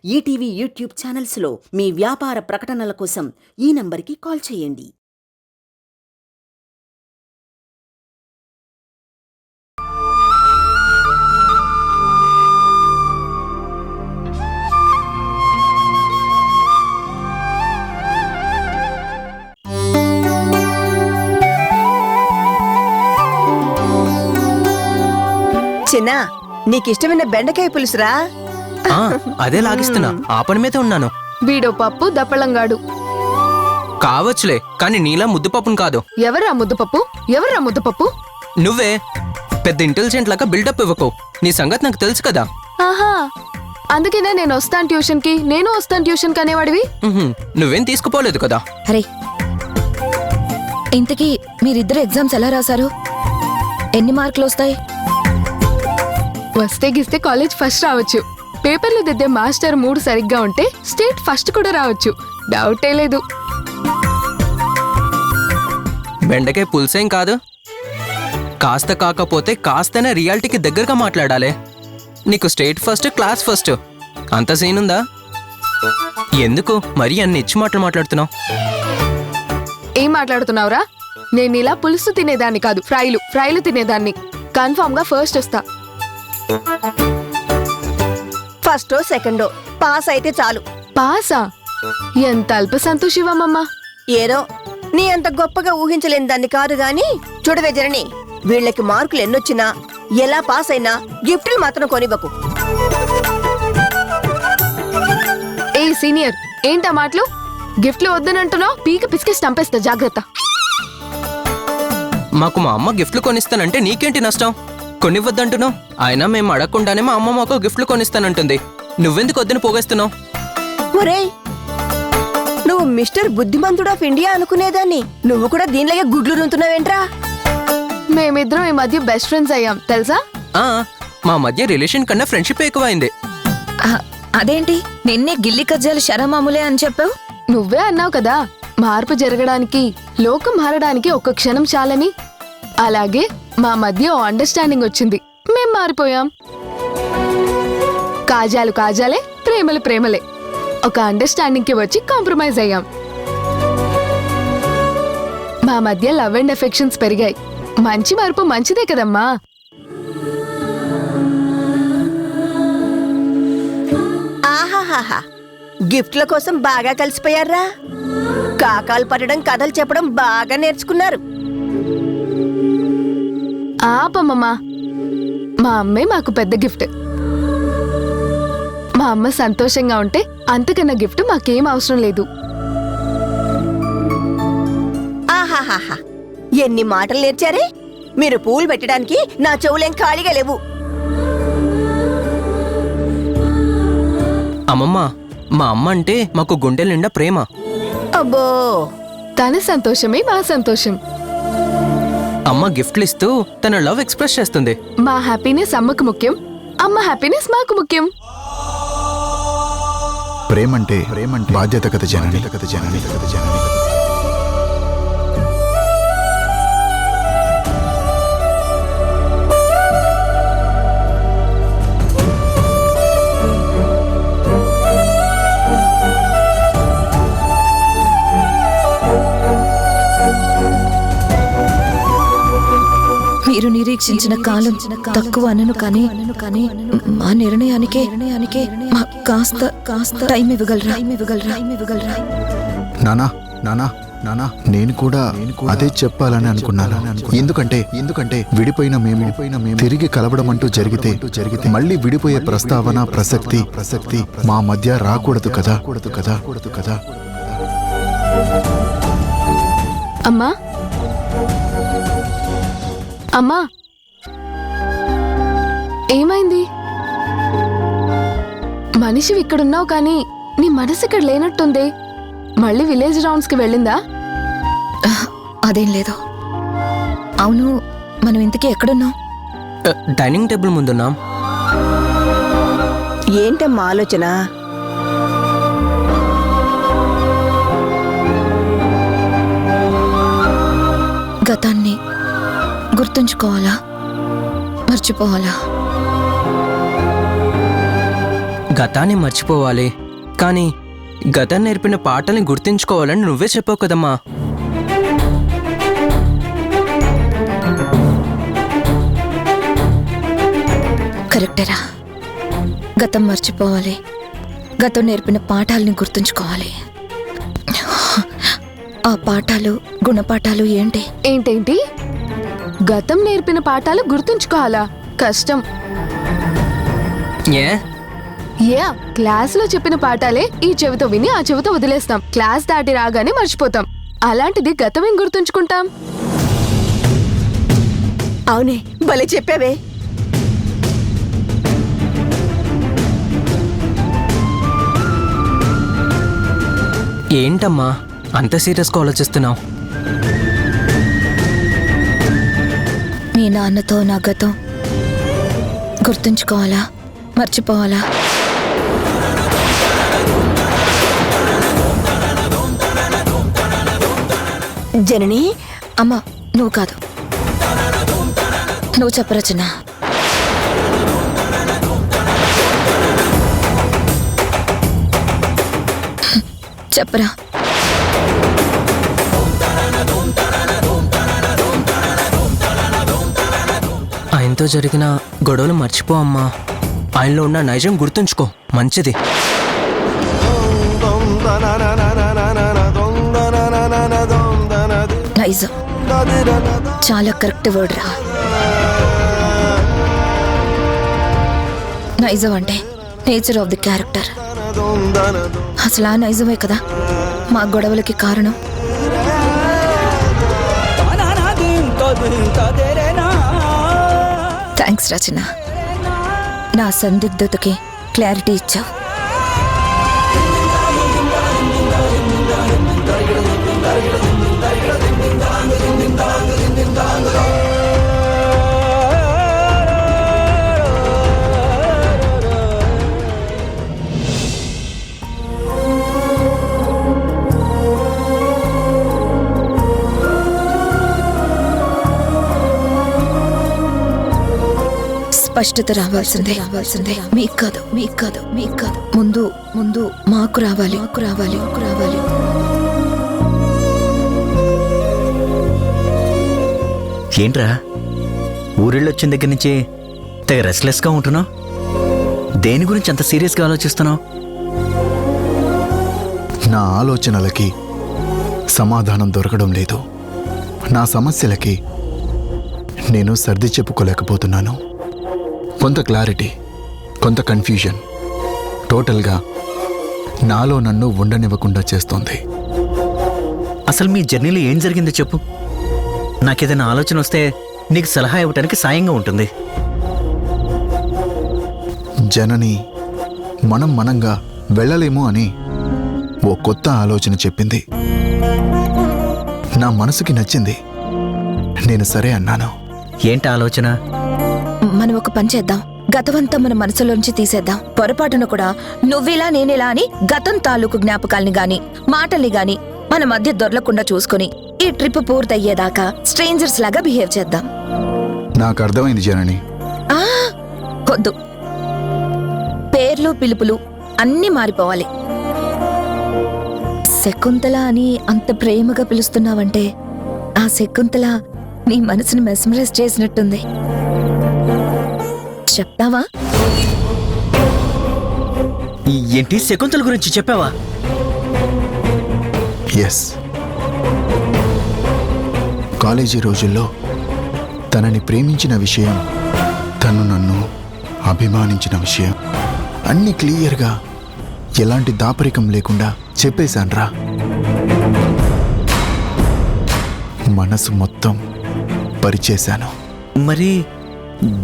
ETV YouTube ఛానల్స్లో మీ వ్యాపార ప్రకటనల కోసం ఈ నంబర్కి కాల్ చేయండి. చిన్న నీకిష్టమైన బెండకాయ పులుసురా. అదే లాగిస్తున్నా. ఆ పని మీద ఉన్నాను. వీడో పప్పు దప్పలంగాడు కావచ్చులే, కానీ నీలా ముద్దుపప్పును కాదు. ఎవర్రా ముద్దపప్పు? నువ్వే పెద్ద ఇంటెలిజెంట్ లాగా బిల్డప్ ఇవ్వకు. నీ సంగతి నాకు తెలుసు కదా. ఆహా, అందుకేనే నేను వస్తాను ట్యూషన్ కి అనేవాడివి. నువ్వేం తీసుకుపోలేదు కదా. అరే, ఇంతకీ మీరిద్దరు ఎగ్జామ్స్ ఎలా రాశారు? ఎన్ని మార్కులు వస్తాయి? వస్తే గిస్తే కాలేజ్ ఫస్ట్ రావచ్చు. పేపర్లు దిద్దే మాస్టర్ మూడు సరిగ్గా ఉంటే స్టేట్ ఫస్ట్ కూడా రావచ్చు. డౌటే లేదు. బెండకాయ పులుసేం కాదు. కాస్త కాకపోతే కాస్తనే రియాలిటీకి దగ్గరగా మాట్లాడాలి. నీకు స్టేట్ ఫస్ట్, క్లాస్ ఫస్ట్ అంత సీనుందా? ఎందుకు మరి అన్ని ఇచ్చి మాట్లాడుతున్నావు? ఏం మాట్లాడుతున్నావురా? నేను ఇలా పులుసు తినేదాన్ని కాదు, ఫ్రైలు తినేదాన్ని. కన్ఫామ్ గా ఫస్ట్ వస్తా. ఫస్టో సెకండో పాస్ అయితే చాలు. పాసా? ఎంత అల్ప సంతోషివమ్మా. ఏదో నీ అంత గొప్పగా ఊహించలేని దాన్ని కాదు గాని చూడవే జనని, వీళ్ళకి మార్కులు ఎన్నొచ్చినా ఎలా పాస్ అయినా గిఫ్టులు మాత్రం కొనివ్వకు. ఏ సీనియర్, ఏంటా మాటలు? గిఫ్ట్లు వద్దనంటున్నావు, పీక పిసికేసి చంపేస్తా, జాగ్రత్త. మాకు మా అమ్మ గిఫ్ట్లు కొనిస్తానంటే నీకేంటి నష్టం? కొనివ్వద్దంటున్నావు. అయినా మేము అడగకుండానే మా అమ్మ మాకు గిఫ్ట్లు కొనిస్తానంటుంది. నువ్వెందుకు వద్దని పోగేస్తున్నావు? ఒరేయ్, నువ్వు మిస్టర్ బుద్ధిమంతుడు ఆఫ్ ఇండియా అనుకునేదాన్ని నువ్వు కూడా దీనిలాగే గుడ్లు రుంతున్నావేంట్రా? మేమిద్దరం ఈ మధ్య బెస్ట్ ఫ్రెండ్స్ అయ్యాం తెలుసా? మా మధ్య రిలేషన్ కన్నా ఫ్రెండ్షిప్ ఎక్కువైంది. అదేంటి నిన్నే గిల్లి కజ్జాలు శరమాములే అని చెప్పావు? నువ్వే అన్నావు కదా, మార్పు జరగడానికి, లోకం మారడానికి ఒక్క క్షణం చాలని. అలాగే మా మధ్య ఓ అండర్స్టాండింగ్ వచ్చింది, మేం మారిపోయాం. కాజాలు కాజాలే, ప్రేమలు ప్రేమలే. ఒక అండర్స్టాండింగ్ కి వచ్చి కాంప్రమైజ్ అయ్యాం. మా మధ్య లవ్ అండ్ ఎఫెక్షన్స్ పెరిగాయి. మంచి మార్పు మంచిదే కదమ్మా. ఆహాహాహా, గిఫ్ట్ల కోసం బాగా కలిసిపోయారా? కాకాలు పట్టడం, కథలు చెప్పడం బాగా నేర్చుకున్నారు. ఆపమ్మమ్మా, మా అమ్మే మాకు పెద్ద గిఫ్ట్. మా అమ్మ సంతోషంగా ఉంటే అంతకన్నా గిఫ్ట్ మాకేం అవసరం లేదు. ఆహాహాహా, ఎన్ని మాటలు నేర్చారే! మీరు పూలు పెట్టడానికి నా చెవులేం ఖాళీగా లేవు. అమ్మమ్మ, మా అమ్మ అంటే మాకు గుండెల నిండా ప్రేమ. అబ్బో, తన సంతోషమే మా సంతోషం. అమ్మ గిఫ్ట్లు ఇస్తూ తన లవ్ ఎక్స్ప్రెస్ చేస్తుంది. మా హ్యాపీనెస్ అమ్మకు ముఖ్యం, అమ్మ హ్యాపీనెస్ మాకు ముఖ్యం. ప్రేమంటే బాధ్యత కదా జనని. మీరు నిరీక్షించిన కాలం తక్కువ అనను కానీ మా నిర్ణయానికే మాకు కాస్త టైం ఇవ్వగలరా? నానా, నేను కూడా అదే చెప్పాలని అనుకున్నాను. ఎందుకంటే విడిపోయిన మేము తిరిగి కలవడం అంటూ జరిగితే మళ్ళీ విడిపోయే ప్రస్తావన ప్రసక్తి మా మధ్య రాకూడదు కదా. అమ్మా, అమ్మా, ఏమైంది? మనిషివి ఇక్కడున్నావు కానీ నీ మనసు ఇక్కడ లేనట్టుంది. మళ్ళీ విలేజ్ రౌండ్స్ కి వెళ్ళిందా? అదేం లేదు. అవును, మనం ఇంతకీ ఎక్కడున్నాం? డైనింగ్ టేబుల్ ముందున్నాం. ఏంటమ్మా ఆలోచన? గతాన్ని గుర్తుంచుకోవాలా, మర్చిపోవాలా? గతాన్ని మర్చిపోవాలి, కానీ గతం నేర్పిన పాటల్ని గుర్తుంచుకోవాలని నువ్వే చెప్పావు కదమ్మా. కరెక్టేరా. గతం మర్చిపోవాలి, గతం నేర్పిన పాఠాలని గుర్తుంచుకోవాలి. ఆ పాఠాలు గుణపాఠాలు ఏంటి? ఏంటేంటి? గతం నేర్పిన పాఠాలు గుర్తుంచుకోవాలా? కష్టం. ఏ యా, క్లాస్లో చెప్పిన పాఠాలే ఈ చెవితో విని ఆ చెవితో వదిలేస్తాం. క్లాస్ దాటి రాగానే మర్చిపోతాం. అలాంటిది గతం ఏం గుర్తుంచుకుంటాం? అవునే, భలే చెప్పావే. ఏంటమ్మా అంత సీరియస్గా ఆలోచిస్తున్నావు? మీ నాన్నతో నా గతం గుర్తుంచుకోవాలా, మర్చిపోవాలా? జనని, అమ్మా, నువ్వు కాదు, నువ్వు చెప్పరచన. చెప్పరా. ఆయనతో జరిగిన గొడవలు మర్చిపో అమ్మా. ఆయనలో ఉన్న నైజం గుర్తుంచుకో, మంచిది. నైజం చాలా కరెక్ట్ వర్డ్ రా. నైజం అంటే నేచర్ ఆఫ్ ది క్యారెక్టర్. అసలు ఆ నైజమే కదా మా గొడవలకి కారణం. థ్యాంక్స్ రచన, నా సందిగ్ధతకి క్లారిటీ ఇచ్చావు. స్పష్టత రావాల్సిందే. మీకు కాదు. ముందు మాకు రావాలి. ఏంట్రా, ఊరిళ్ళొచ్చిన దగ్గర నుంచి తెగ రెస్ట్లెస్గా ఉంటున్నావు? దేని గురించి అంత సీరియస్గా ఆలోచిస్తున్నావు? నా ఆలోచనలకి సమాధానం దొరకడం లేదు. నా సమస్యలకి నేను సర్ది చెప్పుకోలేకపోతున్నాను. కొంత క్లారిటీ, కొంత కన్ఫ్యూజన్, టోటల్గా నాలో నన్ను ఉండనివ్వకుండా చేస్తోంది. అసలు మీ జర్నీలో ఏం జరిగిందో చెప్పు. నాకేదైనా ఆలోచన వస్తే నీకు సలహా ఇవ్వటానికి సాయంగా ఉంటుంది. జనని మనంగా వెళ్ళలేము అని ఓ కొత్త ఆలోచన చెప్పింది. నా మనసుకి నచ్చింది. నేను సరే అన్నాను. ఏంటి ఆలోచన? మనం ఒక పని చేద్దాం. గతమంతా మన మనసులోంచి తీసేద్దాం. పొరపాటున కూడా నువ్విలా నేనేలా అని గతం తాలూకు జ్ఞాపకాల్ని గాని మాటల్ని గాని మన మధ్య దొరలకుండా చూసుకుని ఈ ట్రిప్ పూర్తయ్యేదాకా స్ట్రేంజర్స్ లాగా బిహేవ్ చేద్దాం. నాకు అర్థమైంది జనని. వద్దు, పేర్లు పిలుపులు అన్నీ మారిపోవాలి. శకుంతల అని అంత ప్రేమగా పిలుస్తున్నావంటే ఆ శకుంతల నీ మనసుని మెస్మరైజ్ చేసినట్టుంది. చెప్తావా? ఏంటి, శకుంతల గురించి చెప్పావా? ఎస్. కాలేజీ రోజుల్లో తనని ప్రేమించిన విషయం, తను నన్ను అభిమానించిన విషయం అన్ని క్లియర్గా ఎలాంటి దాపరికం లేకుండా చెప్పేశాన్రా. మనసు మొత్తం పరిచేశాను. మరి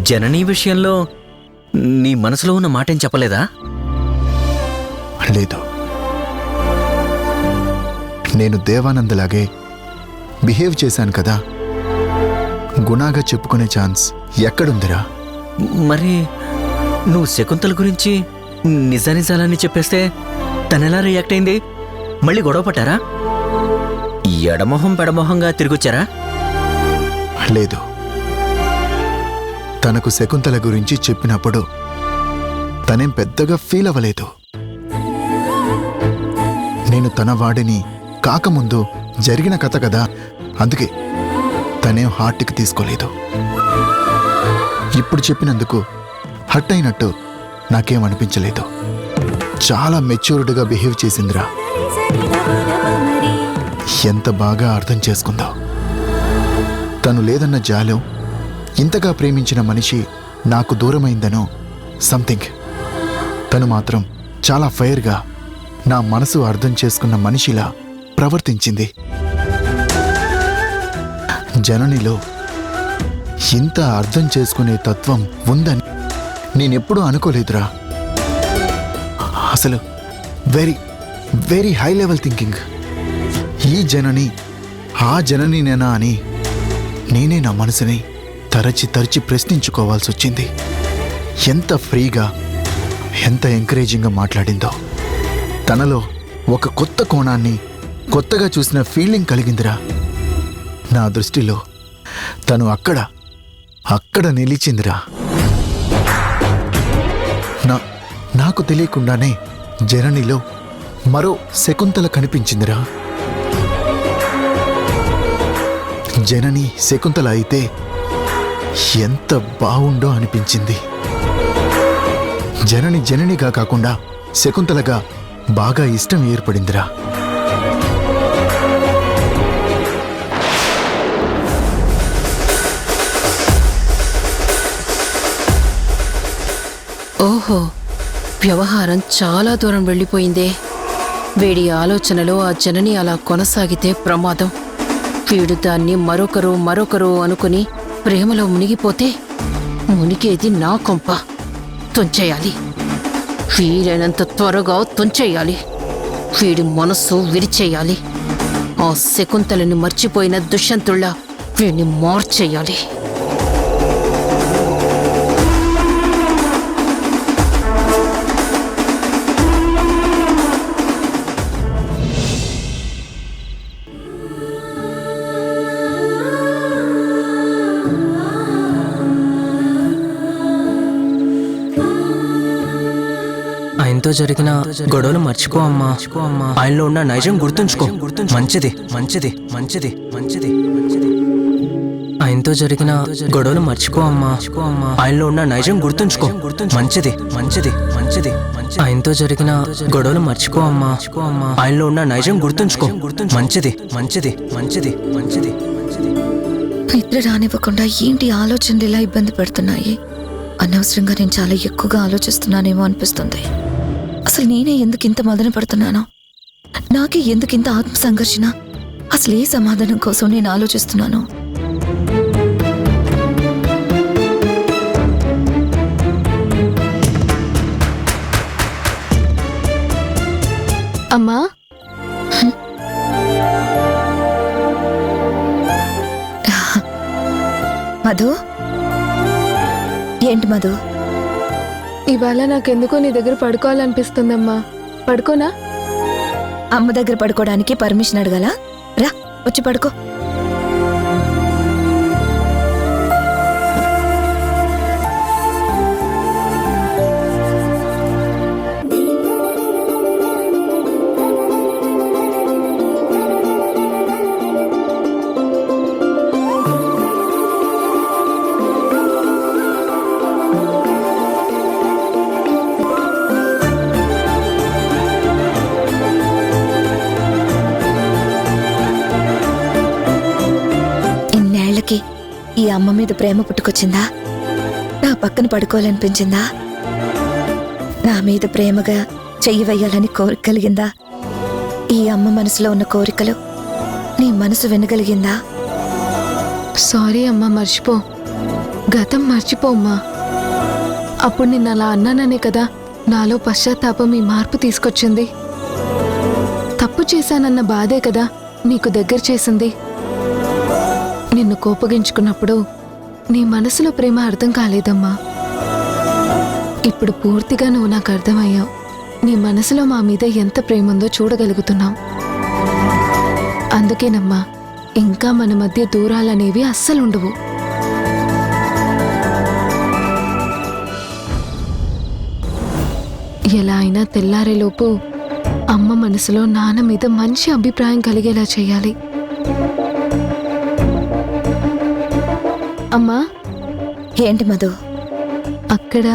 జననీ విషయంలో నీ మనసులో ఉన్న మాటేం చెప్పలేదా? లేదు. నేను దేవానందలాగే బిహేవ్ చేశాను కదా. గుణాగా చెప్పుకునే ఛాన్స్ ఎక్కడుందిరా? మరి నువ్వు శకుంతల గురించి నిజానిజాలని చెప్పేస్తే తనెలా రియాక్ట్ అయింది? మళ్ళీ గొడవ పట్టారా? ఎడమొహం పెడమొహంగా తిరిగొచ్చారా? లేదు. తనకు శకుంతల గురించి చెప్పినప్పుడు తనేం పెద్దగా ఫీల్ అవ్వలేదు. నేను తన వాడిని కాకముందు జరిగిన కథ కదా, అందుకే తనేం హార్ట్కి తీసుకోలేదు. ఇప్పుడు చెప్పినందుకు హర్ట్ అయినట్టు నాకేం అనిపించలేదు. చాలా మెచ్యూర్డ్గా బిహేవ్ చేసిందిరా. ఎంత బాగా అర్థం చేసుకుందో. తను లేదన్న జాలో, ఇంతగా ప్రేమించిన మనిషి నాకు దూరమైందనో సంథింగ్. తను మాత్రం చాలా ఫైర్గా నా మనసు అర్థం చేసుకున్న మనిషిలా ప్రవర్తించింది. జననిలో ఇంత అర్థం చేసుకునే తత్వం ఉందని నేనెప్పుడూ అనుకోలేదురా. అసలు very very high level thinking. ఈ జనని ఆ జననినేనా అని నేనే నా మనసుని తరచి తరచి ప్రశ్నించుకోవాల్సి వచ్చింది. ఎంత ఫ్రీగా, ఎంత ఎంకరేజింగ్గా మాట్లాడిందో. తనలో ఒక కొత్త కోణాన్ని కొత్తగా చూసిన ఫీలింగ్ కలిగిందిరా. నా దృష్టిలో తను అక్కడ నిలిచిందిరా. నాకు తెలియకుండానే జననిలో మరో శకుంతల కనిపించిందిరా. జనని శకుంతల అయితే ఎంత బావుండో అనిపించింది. జననిగా కాకుండా శకుంతలగా బాగా ఇష్టం ఏర్పడిందిరా. ఓహో, వ్యవహారం చాలా దూరం వెళ్ళిపోయిందే. వీడి ఆలోచనలో ఆ జనని అలా కొనసాగితే ప్రమాదం. వీడు దాన్ని మరొకరు అనుకుని ప్రేమలో మునిగిపోతే మునిగేది నా కొంప. తుంచేయాలి, వీలైనంత త్వరగా తుంచేయాలి. వీడి మనస్సు విరిచేయాలి. ఆ శకుంతలని మర్చిపోయిన దుష్యంతుళ్ళ వీడిని మార్చేయాలి. ఆయనతో జరిగిన గొడవలు మర్చిపో అమ్మా. ఆయనలో ఉన్న నైజం గుర్తుంచుకో. మంచిది మంచిది మంచిది మంచిది మంచిది. ఆయనతో జరిగిన గొడవలు మర్చిపో అమ్మా. ఆయనలో ఉన్న నైజం గుర్తుంచుకో. మంచిది మంచిది మంచిది మంచిది. ఆయనతో జరిగిన గొడవలు మర్చిపో అమ్మా. ఆయనలో ఉన్న నైజం గుర్తుంచుకో. మంచిది మంచిది మంచిది మంచిది మంచిది. నిద్ర రానివ్వకుండా ఏంటి ఆలోచనలు ఇలా ఇబ్బంది పెడుతున్నాయి? అనవసరంగా నేను చాలా ఎక్కువగా ఆలోచిస్తున్నానేమో అనిపిస్తుంది. అసలు నేనే ఎందుకు ఇంత మదన పడుతున్నానో, నాకే ఎందుకు ఇంత ఆత్మ సంఘర్షణ? అసలు ఏ సమాధానం కోసం నేను ఆలోచిస్తున్నాను? అమ్మా, మధు, ఏంటి మధు? ఇవాళ నాకెందుకో నీ దగ్గర పడుకోవాలనిపిస్తుందమ్మా. పడుకోనా? అమ్మ దగ్గర పడుకోవడానికి పర్మిషన్ అడగాలా? రా, వచ్చి పడుకో. ఈ అమ్మ మీద ప్రేమ పుట్టుకొచ్చిందా? నా పక్కన పడుకోవాలనిపించిందా? నా మీద ప్రేమగా చెయ్యి వేయాలని కోరిక కలిగిందా? ఈ అమ్మ మనసులో ఉన్న కోరికలు నీ మనసు వినగలిగిందా? సారీ అమ్మా, మర్చిపో. గతం మర్చిపో అమ్మా. అప్పుడు నిన్న అలా అన్నాననే కదా నాలో పశ్చాత్తాపం ఈ మార్పు తీసుకొచ్చింది. తప్పు చేశానన్న బాధే కదా నీకు దగ్గర చేసింది. నిన్ను కోపగించుకున్నప్పుడు నీ మనసులో ప్రేమ అర్థం కాలేదమ్మా. ఇప్పుడు పూర్తిగా నువ్వు నాకు అర్థమయ్యావు. నీ మనసులో మా మీద ఎంత ప్రేమ ఉందో చూడగలుగుతున్నావు. అందుకేనమ్మా ఇంకా మన మధ్య దూరాలనేవి అస్సలుండవు. ఎలా అయినా తెల్లారేలోపు అమ్మ మనసులో నాన్న మీద మంచి అభిప్రాయం కలిగేలా చేయాలి. అమ్మా, ఏంటి మధు? అక్కడ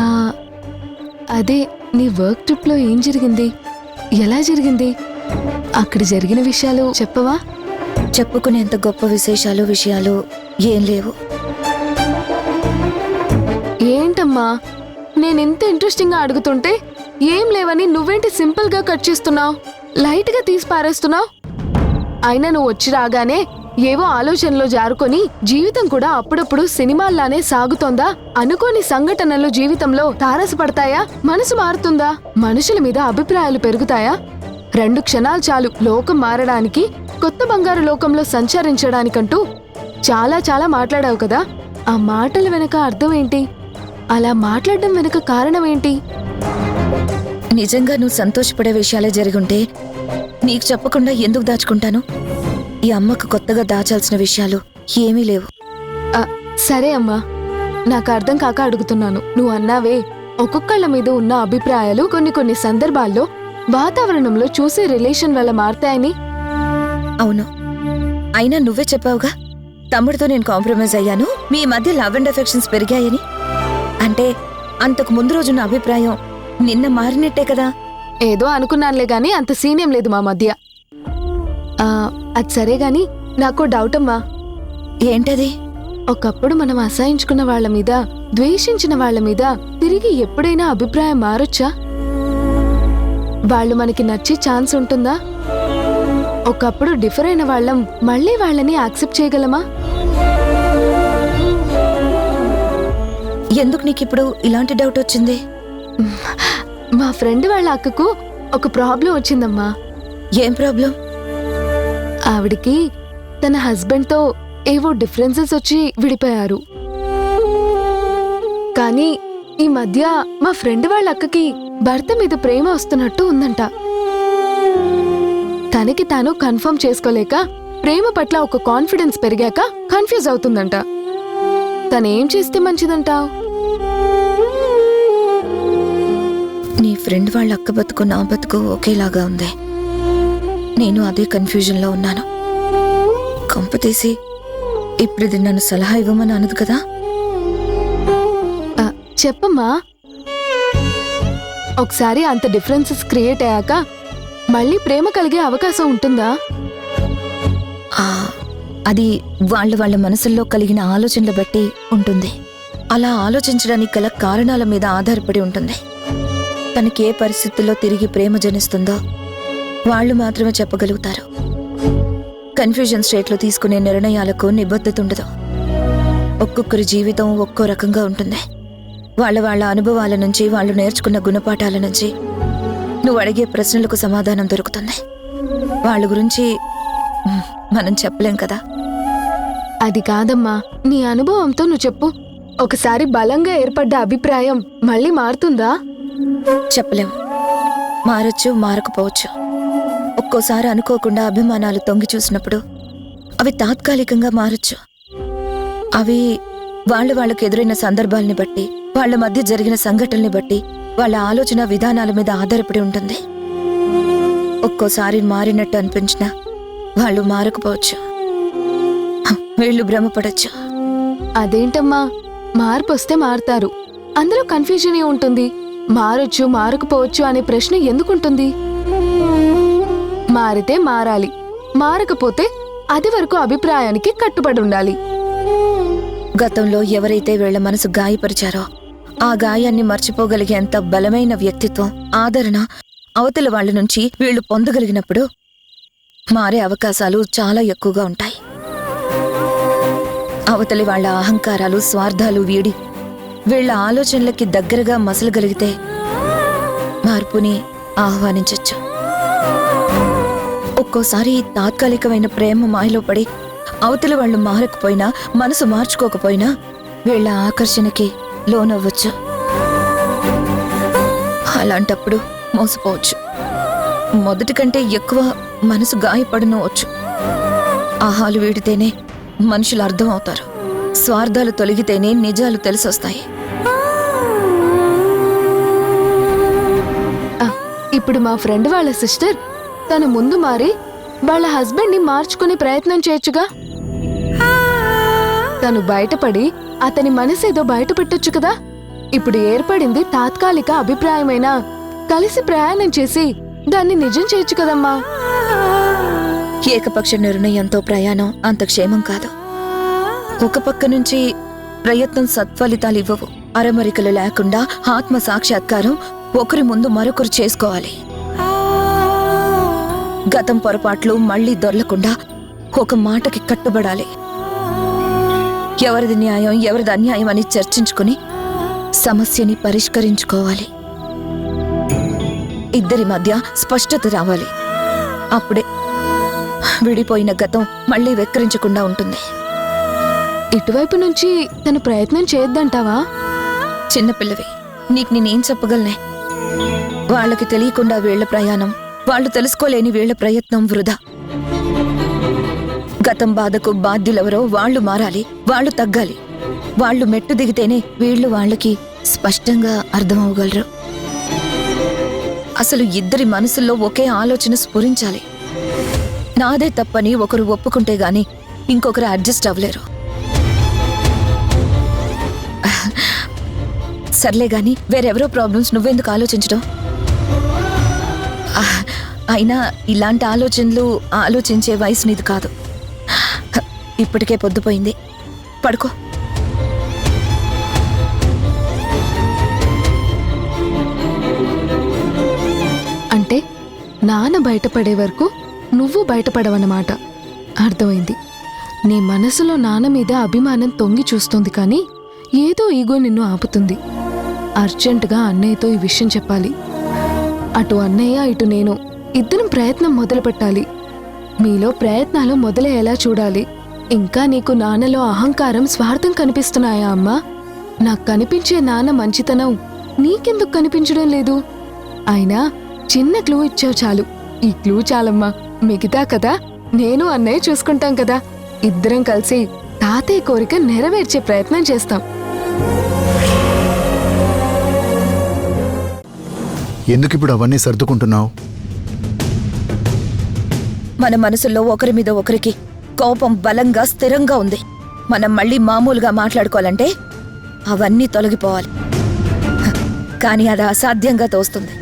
అదే నీ వర్క్ ట్రిప్లో ఏం జరిగింది, ఎలా జరిగింది, అక్కడ జరిగిన విషయాలు చెప్పవా? చెప్పుకునేంత గొప్ప విషయాలు ఏం లేవు. ఏంటమ్మా, నేనెంత ఇంట్రెస్టింగ్ గా అడుగుతుంటే ఏం లేవని నువ్వేంటి సింపుల్ గా కట్ చేస్తున్నావు, లైట్ గా తీసి పారేస్తున్నావు? అయినా నువ్వు వచ్చి రాగానే ఏవో ఆలోచనలో జారుకొని జీవితం కూడా అప్పుడప్పుడు సినిమాల్లానే సాగుతోందా? అనుకోని సంఘటనలు జీవితంలో తారసపడతాయా? మనసు మారుతుందా? మనుషుల మీద అభిప్రాయాలు పెరుగుతాయా? 2 క్షణాలు చాలు లోకం మారడానికి, కొత్త బంగారు లోకంలో సంచరించడానికంటూ చాలా మాట్లాడావు కదా. ఆ మాటల వెనక అర్థం ఏంటి? అలా మాట్లాడడం వెనక కారణం ఏంటి? నిజంగా నువ్వు సంతోషపడే విషయాలే జరుగుంటే నీకు చెప్పకుండా ఎందుకు దాచుకుంటాను? ఈ అమ్మకు కొత్తగా దాచాల్సిన విషయాలు ఏమీ లేవు. సరే అమ్మా, నాకు అర్థం కాక అడుగుతున్నాను. నువ్వు అన్నావే ఒక్కొక్కళ్ళ మీద ఉన్న అభిప్రాయాలు కొన్ని సందర్భాల్లో వాతావరణంలో చూసే రిలేషన్ వల్ల మారతాయని. అవును, అయినా నువ్వే చెప్పావుగా తమ్ముడితో నేను కాంప్రమైజ్ అయ్యాను, మీ మధ్య లవ్ అండ్ అఫెక్షన్స్ పెరిగాయని. అంటే అంతకు ముందు రోజున్న అభిప్రాయం నిన్న మారినట్టే కదా. ఏదో అనుకున్నానులే గాని అంత సీనియం లేదు మా మధ్య. అది సరే గాని నాకు డౌట్ అమ్మా. ఏంటది? ఒకప్పుడు మనం అసహించుకున్న వాళ్ళ మీద, ద్వేషించిన వాళ్ళ మీద తిరిగి ఎప్పుడైనా అభిప్రాయం మారొచ్చా? వాళ్ళు మనకి నచ్చే ఛాన్స్ ఉంటుందా? ఒకప్పుడు డిఫర్ అయిన వాళ్ళం మళ్ళీ వాళ్ళని యాక్సెప్ట్ చేయగలమా? ఎందుకు నీకిప్పుడు ఇలాంటి డౌట్ వచ్చింది? మా ఫ్రెండ్ వాళ్ళ అక్కకు ఒక ప్రాబ్లం వచ్చిందమ్మా. ఏం ప్రాబ్లం? ఆవిడికి తన హస్బెండ్తో ఏవో డిఫరెన్సెస్ వచ్చి విడిపోయారు. కానీ ఈ మధ్య మా ఫ్రెండ్ వాళ్ళ అక్కకి భర్త మీద ప్రేమ వస్తున్నట్టు ఉందంట. తనకి తాను కన్ఫర్మ్ చేసుకోలేక ప్రేమ పట్ల ఒక కాన్ఫిడెన్స్ పెరిగాక కన్ఫ్యూజ్ అవుతుందంట. తనేం చేస్తే మంచిదంటావు? నీ ఫ్రెండ్ వాళ్ళ అక్క బతుకు నా బతుకు ఒకేలాగా ఉంది. నేను అదే కన్ఫ్యూజన్లో ఉన్నాను. కంపతీసి ఇప్పుడు ఇది నన్ను సలహా ఇవ్వమని అనదు కదా. చెప్పమ్మా. ఒకసారి అంత డిఫరెన్సెస్ క్రియేట్ అయ్యాక మళ్ళీ ప్రేమ కలిగే అవకాశం ఉంటుందా? అది వాళ్ళ మనసుల్లో కలిగిన ఆలోచనలు బట్టి ఉంటుంది. అలా ఆలోచించడానికి గల కారణాల మీద ఆధారపడి ఉంటుంది. తనకి ఏ పరిస్థితుల్లో తిరిగి ప్రేమ జనిస్తుందో వాళ్ళు మాత్రమే చెప్పగలుగుతారు. కన్ఫ్యూజన్ స్టేట్లో తీసుకునే నిర్ణయాలకు నిబద్ధత ఉండదు. ఒక్కొక్కరి జీవితం ఒక్కో రకంగా ఉంటుంది. వాళ్ళ అనుభవాల నుంచి, వాళ్ళు నేర్చుకున్న గుణపాఠాల నుంచి నువ్వు అడిగే ప్రశ్నలకు సమాధానం దొరుకుతుంది. వాళ్ళ గురించి మనం చెప్పలేం కదా. అది కాదమ్మా, నీ అనుభవంతో నువ్వు చెప్పు. ఒకసారి బలంగా ఏర్పడ్డ అభిప్రాయం మళ్ళీ మారుతుందా? చెప్పలేం. మారొచ్చు, మారకపోవచ్చు. ఒక్కోసారి అనుకోకుండా అభిమానాలు తొంగి చూసినప్పుడు అవి తాత్కాలికంగా మారొచ్చు. అవి వాళ్ళకి ఎదురైన సందర్భాల్ని బట్టి, వాళ్ళ మధ్య జరిగిన సంఘటనల్ని బట్టి, వాళ్ళ ఆలోచన విధానాల మీద ఆధారపడి ఉంటుంది. ఒక్కోసారి మారినట్టు అనిపించినా వాళ్ళు మారకపోవచ్చు. వీళ్ళు భ్రమపడచ్చు. అదేంటమ్మా, మార్పు వస్తే మారతారు, అందులో కన్ఫ్యూజన్ ఉంటుంది. మారొచ్చు, మారకపోవచ్చు అనే ప్రశ్న ఎందుకుంటుంది? మారితే మారాలి, మారకపోతే అది వరకు అభిప్రాయానికి కట్టుబడి ఉండాలి. గతంలో ఎవరైతే వీళ్ల మనసు గాయపరిచారో ఆ గాయాన్ని మర్చిపోగలిగేంత బలమైన వ్యక్తిత్వం, ఆదరణ అవతల వాళ్ళ నుంచి వీళ్లు పొందగలిగినప్పుడు మారే అవకాశాలు చాలా ఎక్కువగా ఉంటాయి. అవతలి వాళ్ళ అహంకారాలు, స్వార్థాలు వీడి వీళ్ల ఆలోచనలకి దగ్గరగా మసలగలిగితే మార్పుని ఆహ్వానించొచ్చు. ఒక్కోసారి తాత్కాలికమైన ప్రేమ మాయలో పడి అవతలి వాళ్ళు మారకపోయినా, మనసు మార్చుకోకపోయినా వీళ్ల ఆకర్షణకి లోనవ్వచ్చు. అలాంటప్పుడు మోసపోవచ్చు. మొదటి కంటే ఎక్కువ మనసు గాయపడనవచ్చు. ఆహాలు వీడితేనే మనుషులు అర్థం అవుతారు. స్వార్థాలు తొలగితేనే నిజాలు తెలిసొస్తాయి. ఇప్పుడు మా ఫ్రెండ్ వాళ్ళ సిస్టర్ తను ముందు మారి వాళ్ళ హస్బెండ్ ని మార్చుకునే ప్రయత్నం చేయొచ్చుగా. తను బయటపడి అతని మనసేదో బయట పెట్టొచ్చు కదా. ఇప్పుడు ఏర్పడింది తాత్కాలిక అభిప్రాయమైనా కలిసి ప్రయాణం చేసి దాన్ని నిజం చేయొచ్చు కదమ్మా. ఏకపక్ష నిర్ణయంతో ప్రయాణం అంత క్షేమం కాదు. ఒక పక్క నుంచి ప్రయత్నం సత్ఫలితాలు ఇవ్వవు. అరమరికలు లేకుండా ఆత్మ సాక్షాత్కారం ఒకరి ముందు మరొకరు చేసుకోవాలి. గతం పొరపాట్లు మళ్లీ దొర్లకుండా ఒక మాటకి కట్టుబడాలి. ఎవరిది న్యాయం ఎవరిది అన్యాయం అని చర్చించుకుని సమస్యని పరిష్కరించుకోవాలి. ఇద్దరి మధ్య స్పష్టత రావాలి. అప్పుడే విడిపోయిన గతం మళ్లీ వెక్కిరించకుండా ఉంటుంది. ఇటువైపు నుంచి తను ప్రయత్నం చేయొద్దంటావా? చిన్నపిల్లవి, నీకు నేనేం చెప్పగలనే? వాళ్ళకి తెలియకుండా వీళ్ల ప్రయాణం, వాళ్ళు తెలుసుకోలేని వీళ్ల ప్రయత్నం వృధా. గతం బాధకు బాధ్యులెవరో వాళ్ళు మారాలి, వాళ్ళు తగ్గాలి. వాళ్ళు మెట్టు దిగితేనే వీళ్ళు వాళ్ళకి స్పష్టంగా అర్థమవగలరు. అసలు ఇద్దరి మనసుల్లో ఒకే ఆలోచన స్ఫురించాలి. నాదే తప్పని ఒకరు ఒప్పుకుంటే గాని ఇంకొకరు అడ్జస్ట్ అవ్వలేరు. సర్లే గాని వేరెవరో ప్రాబ్లమ్స్ నువ్వెందుకు ఆలోచించడం? అయినా ఇలాంటి ఆలోచనలు ఆలోచించే వయసు నీది కాదు. ఇప్పటికే పొద్దుపోయింది, పడుకో. అంటే నాన్న బయటపడే వరకు నువ్వు బయటపడవన్నమాట. అర్థమైంది. నీ మనసులో నాన్న మీద అభిమానం తొంగి చూస్తుంది, కానీ ఏదో ఈగో నిన్ను ఆపుతుంది. అర్జెంటుగా అన్నయ్యతో ఈ విషయం చెప్పాలి. అటు అన్నయ్య ఇటు నేను ఇద్దరం ప్రయత్నం మొదలు పెట్టాలి. మీలో ప్రయత్నాలు మొదలయ్యేలా చూడాలి. ఇంకా నీకు నాన్నలో అహంకారం స్వార్థం కనిపిస్తున్నాయా అమ్మా? నాకు కనిపించే నాన్న మంచితనం నీకెందుకు కనిపించడం లేదు? అయినా చిన్న క్లూ ఇచ్చావు చాలు. ఈ క్లూ చాలమ్మా. మిగతా కదా నేను అన్నయ్య చూసుకుంటాం కదా. ఇద్దరం కలిసి తాతయ్య కోరిక నెరవేర్చే ప్రయత్నం చేస్తాం. ఎందుకు ఇప్పుడు అవన్నీ సర్దుకుంటున్నావు? మన మనసుల్లో ఒకరి మీద ఒకరికి కోపం బలంగా స్థిరంగా ఉంది. మనం మళ్ళీ మామూలుగా మాట్లాడుకోవాలంటే అవన్నీ తొలగిపోవాలి. కానీ అది అసాధ్యంగా తోస్తుంది.